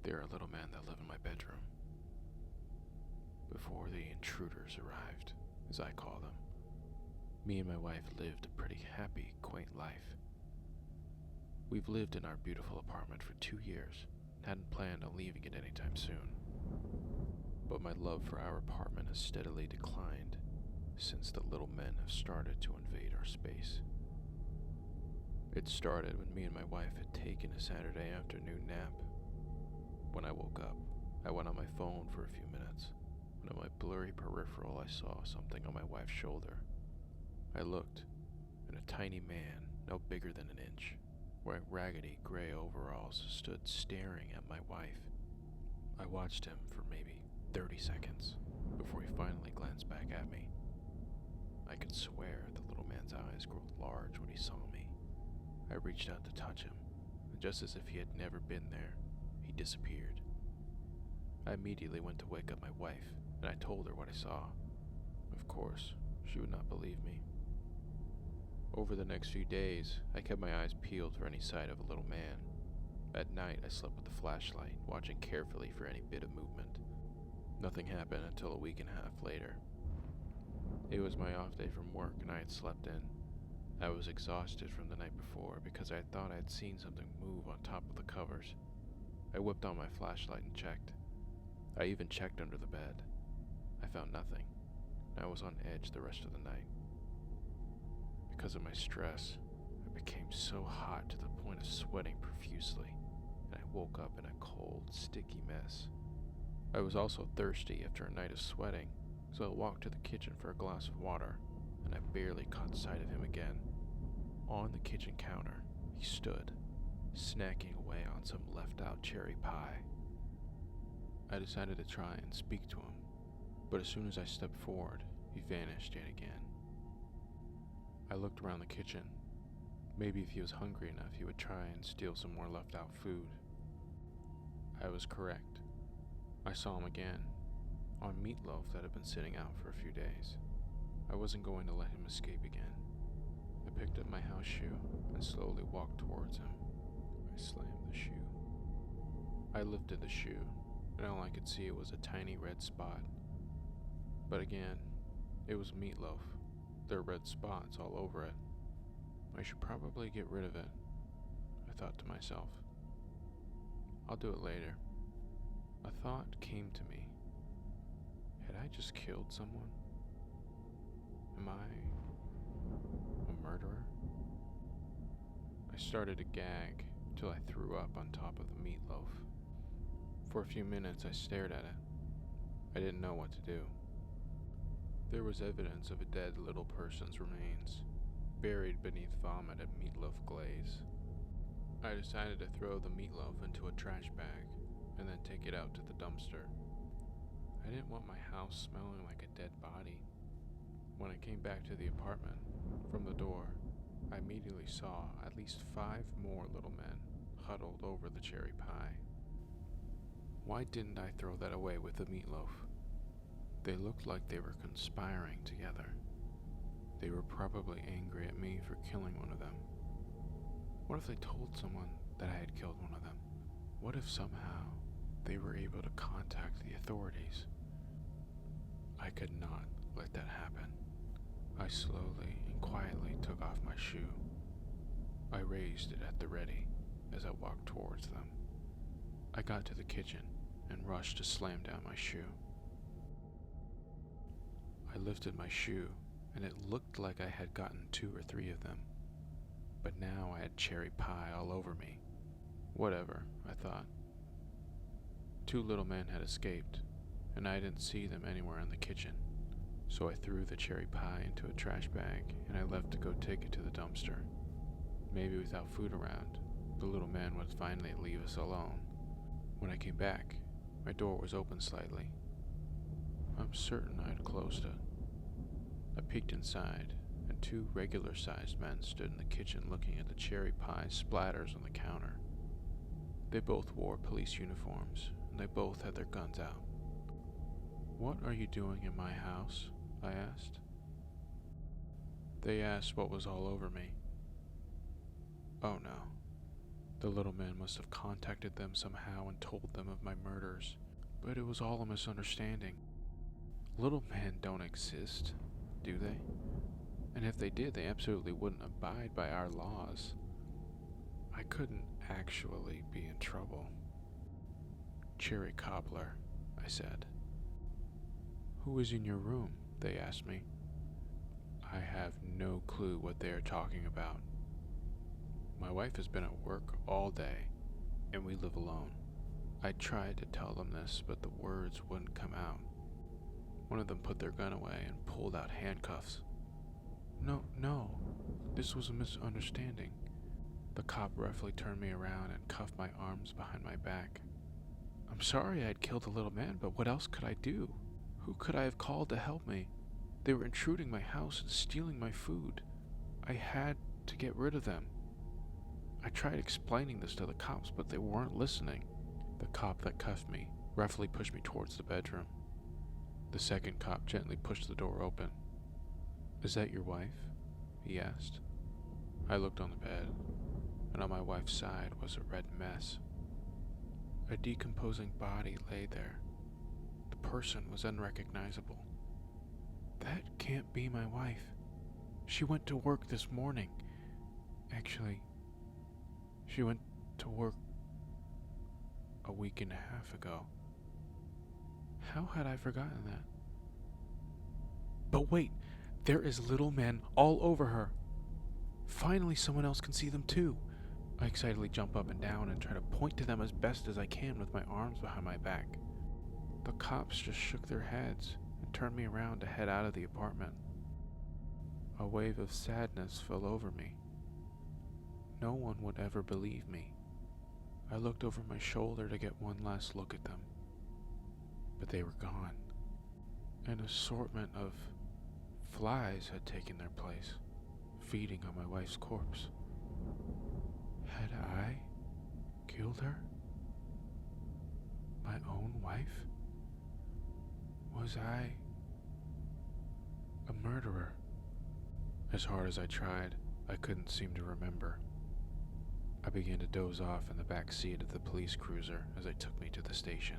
There are little men that live in my bedroom. Before the intruders arrived, as I call them, me and my wife lived a pretty happy, quaint life. We've lived in our beautiful apartment for 2 years and hadn't planned on leaving it anytime soon. But my love for our apartment has steadily declined since the little men have started to invade our space. It started when me and my wife had taken a Saturday afternoon nap. When I woke up, I went on my phone for a few minutes. When on my blurry peripheral I saw something on my wife's shoulder. I looked, and a tiny man, no bigger than an inch, wearing raggedy gray overalls, stood staring at my wife. I watched him for maybe 30 seconds before he finally glanced back at me. I could swear the little man's eyes grew large when he saw me. I reached out to touch him, and just as if he had never been there, he disappeared. I immediately went to wake up my wife, and I told her what I saw. Of course, she would not believe me. Over the next few days, I kept my eyes peeled for any sight of a little man. At night, I slept with a flashlight, watching carefully for any bit of movement. Nothing happened until a week and a half later. It was my off day from work, and I had slept in. I was exhausted from the night before because I thought I had seen something move on top of the covers. I whipped on my flashlight and checked. I even checked under the bed. I found nothing, and I was on edge the rest of the night. Because of my stress, I became so hot to the point of sweating profusely, and I woke up in a cold, sticky mess. I was also thirsty after a night of sweating, so I walked to the kitchen for a glass of water, and I barely caught sight of him again. On the kitchen counter, he stood, snacking away on some left-out cherry pie. I decided to try and speak to him, but as soon as I stepped forward, he vanished yet again. I looked around the kitchen. Maybe if he was hungry enough, he would try and steal some more left-out food. I was correct. I saw him again, on meatloaf that had been sitting out for a few days. I wasn't going to let him escape again. I picked up my house shoe and slowly walked towards him. I slammed the shoe. I lifted the shoe, and all I could see was a tiny red spot. But again, it was meatloaf. There were red spots all over it. I should probably get rid of it, I thought to myself. I'll do it later. A thought came to me. Had I just killed someone? Am I a murderer? I started to gag till I threw up on top of the meatloaf. For a few minutes I stared at it. I didn't know what to do. There was evidence of a dead little person's remains, buried beneath vomit and meatloaf glaze. I decided to throw the meatloaf into a trash bag and then take it out to the dumpster. I didn't want my house smelling like a dead body. When I came back to the apartment, from the door, I immediately saw at least 5 more little men huddled over the cherry pie. Why didn't I throw that away with the meatloaf? They looked like they were conspiring together. They were probably angry at me for killing one of them. What if they told someone that I had killed one of them? What if somehow they were able to contact the authorities? I could not let that happen. I slowly and quietly took off my shoe. I raised it at the ready as I walked towards them. I got to the kitchen and rushed to slam down my shoe. I lifted my shoe, and it looked like I had gotten 2 or 3 of them. But now I had cherry pie all over me. Whatever, I thought. 2 little men had escaped, and I didn't see them anywhere in the kitchen. So I threw the cherry pie into a trash bag, and I left to go take it to the dumpster. Maybe without food around, the little man would finally leave us alone. When I came back, my door was open slightly. I'm certain I had closed it. I peeked inside, and 2 regular-sized men stood in the kitchen looking at the cherry pie splatters on the counter. They both wore police uniforms, and they both had their guns out. "What are you doing in my house?" I asked. They asked what was all over me. Oh no. The little man must have contacted them somehow and told them of my murders, but it was all a misunderstanding. Little men don't exist, do they? And if they did, they absolutely wouldn't abide by our laws. I couldn't actually be in trouble. Cherry cobbler, I said. Who is in your room? They asked me. I have no clue what they are talking about. My wife has been at work all day, and we live alone. I tried to tell them this, but the words wouldn't come out. One of them put their gun away and pulled out handcuffs. No, this was a misunderstanding. The cop roughly turned me around and cuffed my arms behind my back. I'm sorry I had killed the little man, but what else could I do? Who could I have called to help me? They were intruding my house and stealing my food. I had to get rid of them. I tried explaining this to the cops, but they weren't listening. The cop that cuffed me roughly pushed me towards the bedroom. The second cop gently pushed the door open. Is that your wife? He asked. I looked on the bed, and on my wife's side was a red mess. A decomposing body lay there. The person was unrecognizable. That can't be my wife. She went to work this morning. Actually, she went to work a week and a half ago. How had I forgotten that? But wait, there is little men all over her. Finally, someone else can see them too. I excitedly jump up and down and try to point to them as best as I can with my arms behind my back. The cops just shook their heads and turned me around to head out of the apartment. A wave of sadness fell over me. No one would ever believe me. I looked over my shoulder to get one last look at them, but they were gone. An assortment of flies had taken their place, feeding on my wife's corpse. Had I killed her? My own wife? Was I a murderer? As hard as I tried, I couldn't seem to remember. I began to doze off in the back seat of the police cruiser as they took me to the station.